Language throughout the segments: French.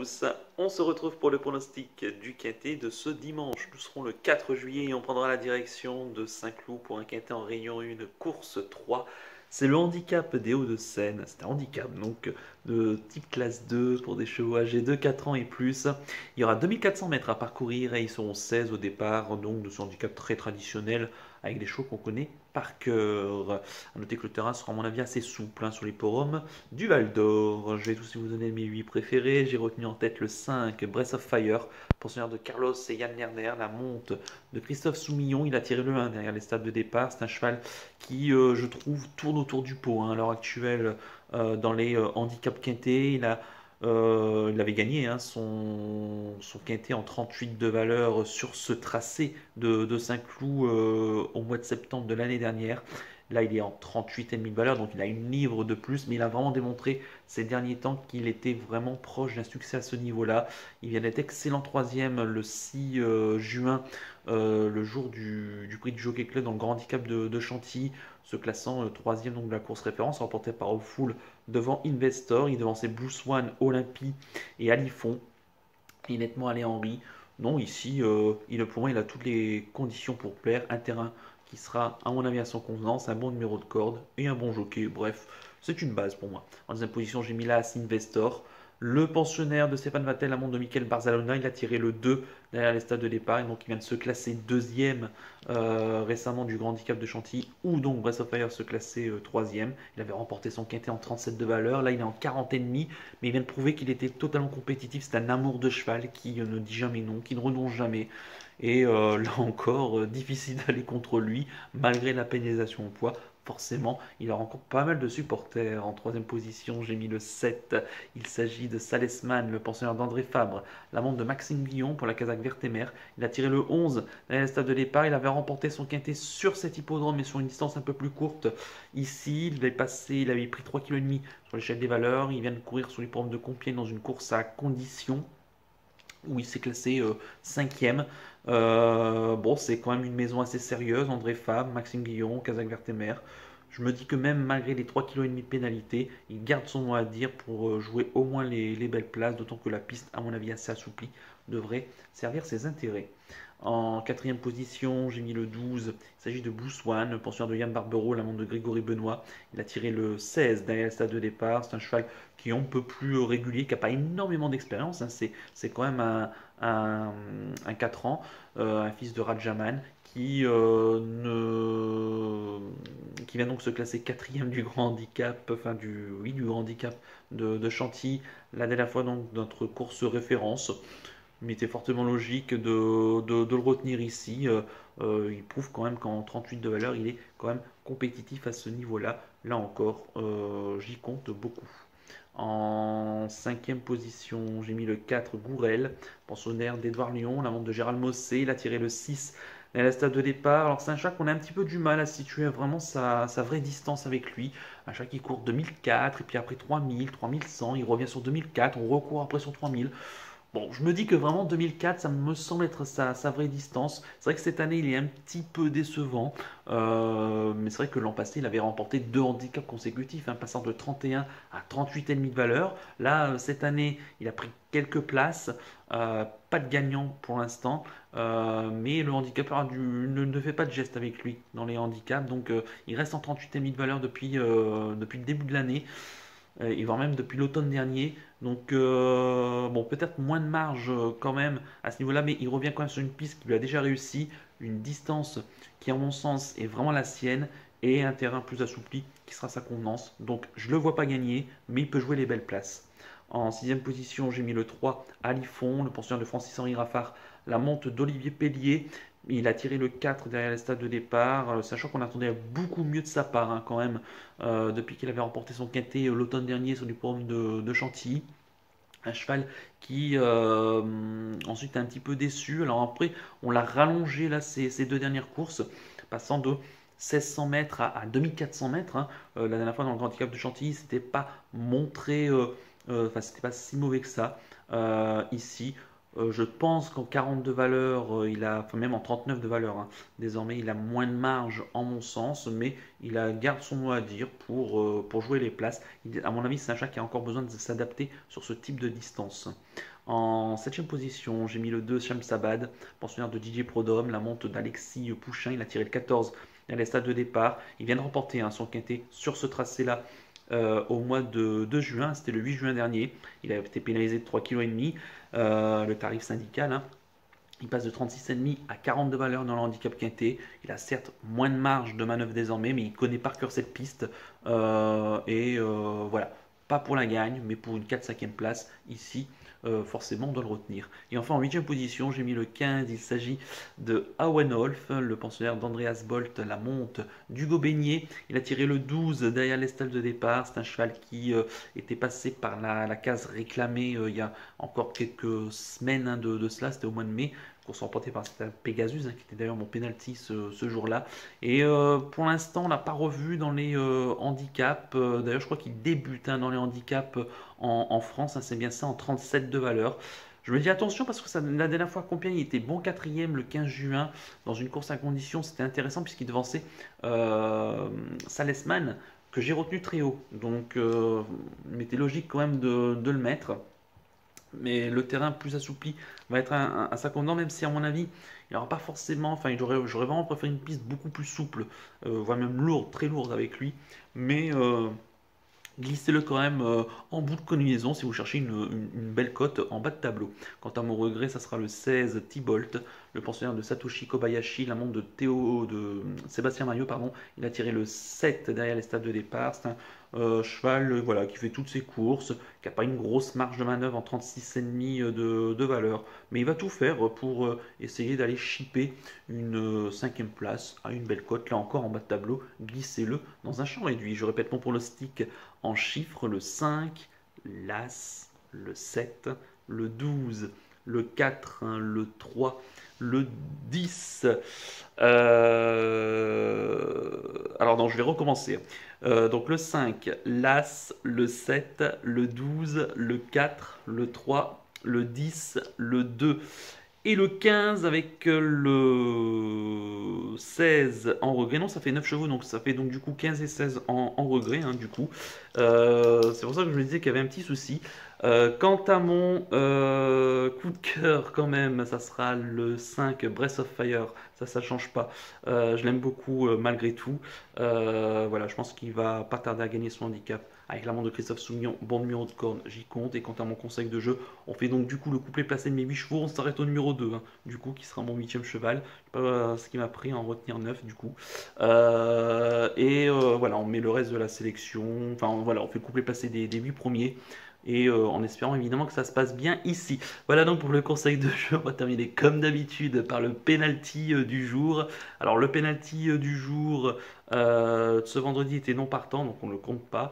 tous, on se retrouve pour le pronostic du quintet de ce dimanche. Nous serons le 4 juillet et on prendra la direction de Saint-Cloud pour un quintet en Réunion 1, course 3. C'est le handicap des Hauts-de-Seine, c'est un handicap donc de type classe 2 pour des chevaux âgés de 4 ans et plus. Il y aura 2400 mètres à parcourir et ils seront 16 au départ, donc de ce handicap très traditionnel avec des chevaux qu'on connaît par cœur. A noter que le terrain sera à mon avis assez souple sur l'hipporome du Val d'Or. Je vais tous vous donner mes 8 préférés. J'ai retenu en tête le 5, Breath of Fire, pensionnaire de Carlos et Yann Lerner. La monte de Christophe Soumillon, il a tiré le 1 derrière les stades de départ. C'est un cheval qui, je trouve, tourne autour du pot à l'heure actuelle dans les handicaps quintés. Il avait gagné son quintet en 38 de valeur sur ce tracé de Saint-Cloud au mois de septembre de l'année dernière. Là, il est en 38,5 de valeur, donc il a une livre de plus, mais il a vraiment démontré ces derniers temps qu'il était vraiment proche d'un succès à ce niveau-là. Il vient d'être excellent troisième le 6 juin, le jour du prix du Jockey Club dans le grand handicap de Chantilly, se classant troisième donc de la course référence, remporté par Awful devant Investor. Il devançait Blue Swan, Olympie et Alifon. Il est nettement allé Henry. Non, ici, pour moi, il a toutes les conditions pour plaire. Un terrain qui sera, à mon avis, à son convenance, un bon numéro de corde et un bon jockey. Bref, c'est une base pour moi. En deuxième position, j'ai mis là Investor. Le pensionnaire de Stéphane Vattel, la montre de Michael Barzalona, il a tiré le 2 derrière les stades de départ. Et donc, il vient de se classer deuxième récemment du Grand Handicap de Chantilly, où donc Breath of Fire se classait troisième. Il avait remporté son quintet en 37 de valeur. Là, il est en 40 et demi, mais il vient de prouver qu'il était totalement compétitif. C'est un amour de cheval qui ne dit jamais non, qui ne renonce jamais. Et là encore, difficile d'aller contre lui, malgré la pénalisation au poids. Forcément, il a encore pas mal de supporters. En troisième position, j'ai mis le 7. Il s'agit de Salesman, le pensionnaire d'André Fabre. La montre de Maxime Guillon pour la casaque Vertemer. Il a tiré le 11 derrière le stade de départ. Il avait remporté son quintet sur cet hippodrome, mais sur une distance un peu plus courte. Ici, il avait pris 3,5 kg sur l'échelle des valeurs. Il vient de courir sur l'hippodrome de Compiègne dans une course à condition où il s'est classé cinquième. Bon, c'est quand même une maison assez sérieuse. André Fabre, Maxime Guillon, Casaque Vertemer. Je me dis que même malgré les 3,5 kg de pénalité, il garde son mot à dire pour jouer au moins les belles places, d'autant que la piste, à mon avis assez assouplie, devrait servir ses intérêts. En quatrième position, j'ai mis le 12. Il s'agit de Blue Swan, le pensionnaire de Yann Barbero, la montre de Grégory Benoît. Il a tiré le 16 derrière le stade de départ. C'est un cheval qui est un peu plus régulier, qui n'a pas énormément d'expérience. C'est quand même un 4 ans, un fils de Rajaman qui vient donc se classer quatrième du grand handicap, du grand handicap de Chantilly. La dernière fois donc notre course référence. Il était fortement logique de le retenir ici. Il prouve quand même qu'en 38 de valeur, il est quand même compétitif à ce niveau-là. Là encore, j'y compte beaucoup. En cinquième position, j'ai mis le 4 Gourel, pensionnaire d'Edouard Lyon, la montre de Gérald Mossé. Il a tiré le 6 à la stade de départ. Alors c'est un chat qu'on a un petit peu du mal à situer vraiment sa vraie distance avec lui. Un chat qui court 2004 et puis après 3000, 3100, il revient sur 2004, on recourt après sur 3000. Bon, je me dis que vraiment 2004, ça me semble être sa vraie distance. C'est vrai que cette année, il est un petit peu décevant. Mais c'est vrai que l'an passé, il avait remporté deux handicaps consécutifs, passant de 31 à 38,5 de valeur. Là, cette année, il a pris quelques places. Pas de gagnant pour l'instant. Mais le handicapeur ne fait pas de geste avec lui dans les handicaps. Donc, il reste en 38,5 de valeur depuis le début de l'année et voire même depuis l'automne dernier. Donc, bon, peut-être moins de marge quand même à ce niveau-là, mais il revient quand même sur une piste qui lui a déjà réussi, une distance qui, à mon sens, est vraiment la sienne, et un terrain plus assoupli qui sera sa convenance. Donc, je ne le vois pas gagner, mais il peut jouer les belles places. En sixième position, j'ai mis le 3 Alifon, le pensionnaire de Francis-Henri Raffard, la monte d'Olivier Pellier. Il a tiré le 4 derrière les stades de départ, sachant qu'on attendait beaucoup mieux de sa part quand même, depuis qu'il avait remporté son quintet l'automne dernier sur du programme de Chantilly. Un cheval qui ensuite est un petit peu déçu. Alors après, on l'a rallongé là ces deux dernières courses, passant de 1600 mètres à 2400 mètres. La dernière fois dans le Grand Handicap de Chantilly, c'était pas montré, c'était pas si mauvais que ça. Ici, je pense qu'en 42 valeurs, même en 39 de valeur, désormais il a moins de marge en mon sens, mais garde son mot à dire pour jouer les places. À mon avis, c'est un chat qui a encore besoin de s'adapter sur ce type de distance. En 7ème position, j'ai mis le 2 Shamsabad, pensionnaire de Didier Prodhomme, la monte d'Alexis Pouchin. Il a tiré le 14 à la stade de départ. Il vient de remporter son quintet sur ce tracé-là au mois de juin. C'était le 8 juin dernier. Il a été pénalisé de 3,5 kg, le tarif syndical. Il passe de 36,5 à 42 valeurs dans le handicap quintet. Il a certes moins de marge de manœuvre désormais, mais il connaît par cœur cette piste. Voilà, pas pour la gagne, mais pour une 4-5e place ici. Forcément, on doit le retenir. Et enfin, en 8e position, j'ai mis le 15. Il s'agit de Awenolf, le pensionnaire d'Andreas Bolt, la monte d'Hugo Beignet. Il a tiré le 12 derrière l'estal de départ. C'est un cheval qui était passé par la case réclamée il y a encore quelques semaines de cela. C'était au mois de mai. Course remportée par Pegasus, qui était d'ailleurs mon penalty ce jour-là. Et pour l'instant, on l'a pas revu dans les handicaps. D'ailleurs, je crois qu'il débute dans les handicaps en France. C'est bien ça, en 37 de valeur. Je me dis attention parce que la dernière fois à Compiègne, il était bon quatrième le 15 juin dans une course à condition. C'était intéressant puisqu'il devançait Salesman, que j'ai retenu très haut. Donc, il m'était logique quand même de le mettre. Mais le terrain plus assoupli va être un Sacondan, même si à mon avis, il n'y aura pas forcément, enfin j'aurais vraiment préféré une piste beaucoup plus souple, voire même lourde, très lourde avec lui. Mais glissez-le quand même en bout de combinaison si vous cherchez une belle cote en bas de tableau. Quant à mon regret, ça sera le 16 T-Bolt, le pensionnaire de Satoshi Kobayashi, la montre de Sébastien Maillot, pardon. Il a tiré le 7 derrière les stades de départ. C'est un cheval voilà, qui fait toutes ses courses, qui n'a pas une grosse marge de manœuvre en 36,5 de valeur. Mais il va tout faire pour essayer d'aller chipper une 5e place à une belle cote. Là encore en bas de tableau, glissez-le dans un champ réduit. Je répète mon pronostic en chiffres: le 5, l'As, le 7, le 12, le 4, le 3, le 10. Alors non, je vais recommencer. Donc le 5, l'As, le 7, le 12, le 4, le 3, le 10, le 2 et le 15 avec le 16 en regret. Non, ça fait 9 chevaux, donc ça fait donc du coup 15 et 16 en regret, du coup. C'est pour ça que je me disais qu'il y avait un petit souci. Quant à mon coup de cœur, quand même, ça sera le 5 Breath of Fire. Ça change pas. Je l'aime beaucoup malgré tout. Voilà, je pense qu'il va pas tarder à gagner son handicap. Avec la montre de Christophe Soumillon, bon numéro de corne, j'y compte. Et quant à mon conseil de jeu, on fait donc du coup le couplet placé de mes 8 chevaux. On s'arrête au numéro 2, du coup, qui sera mon 8e cheval. Ce qui m'a pris à en retenir 9, du coup. Voilà, on met le reste de la sélection. Enfin, voilà, on fait le couplet placé des 8 premiers. Et en espérant évidemment que ça se passe bien ici. Voilà donc pour le conseil de jeu. On va terminer comme d'habitude par le penalty du jour. Alors le penalty du jour ce vendredi était non partant, donc on ne le compte pas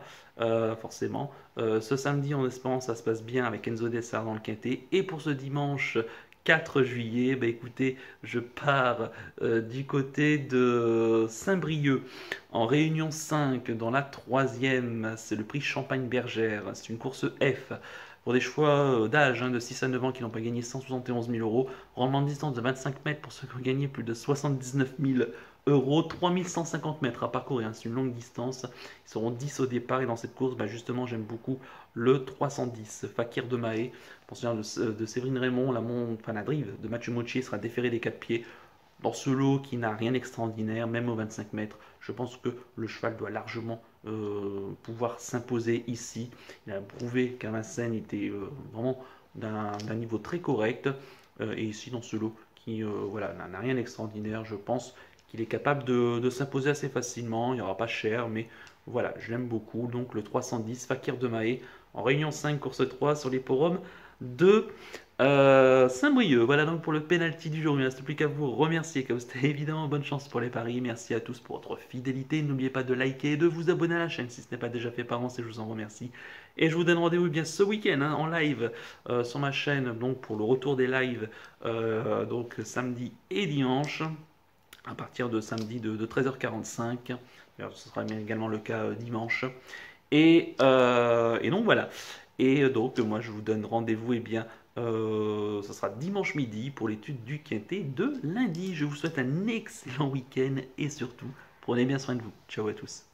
forcément. Ce samedi, en espérant que ça se passe bien avec Enzo Dessart dans le quintet. Et pour ce dimanche 4 juillet, bah écoutez, je pars du côté de Saint-Brieuc en Réunion 5 dans la 3e. C'est le prix Champagne-Bergère. C'est une course F pour des choix d'âge de 6 à 9 ans qui n'ont pas gagné 171 000 euros. Rendement de distance de 25 mètres pour ceux qui ont gagné plus de 79 000 euros. 3150 mètres à parcourir, c'est une longue distance. Ils seront 10 au départ et dans cette course, justement, j'aime beaucoup le 310 Fakir de Mahé, pensionnaire de Séverine Raymond. La drive de Mathieu Mochier sera déférée des 4 pieds. Dans ce lot qui n'a rien d'extraordinaire, même aux 25 mètres, je pense que le cheval doit largement pouvoir s'imposer ici. Il a prouvé qu'à Vincennes était vraiment d'un niveau très correct. Et ici, dans ce lot qui voilà, n'a rien d'extraordinaire, je pense qu'il est capable de s'imposer assez facilement. Il n'y aura pas cher, mais voilà, je l'aime beaucoup. Donc le 310 Fakir de Mahé en Réunion 5, course 3 sur l'hipporome de Saint-Brieuc. Voilà donc pour le penalty du jour. Il ne reste plus qu'à vous remercier, comme c'était évidemment bonne chance pour les paris. Merci à tous pour votre fidélité. N'oubliez pas de liker et de vous abonner à la chaîne si ce n'est pas déjà fait par avance et je vous en remercie. Et je vous donne rendez-vous bien ce week-end en live sur ma chaîne donc pour le retour des lives donc samedi et dimanche à partir de samedi de 13h45. Ce sera également le cas dimanche. Et donc voilà. Et donc moi je vous donne rendez-vous ce sera dimanche midi pour l'étude du quintet de lundi. Je vous souhaite un excellent week-end et surtout prenez bien soin de vous. Ciao à tous.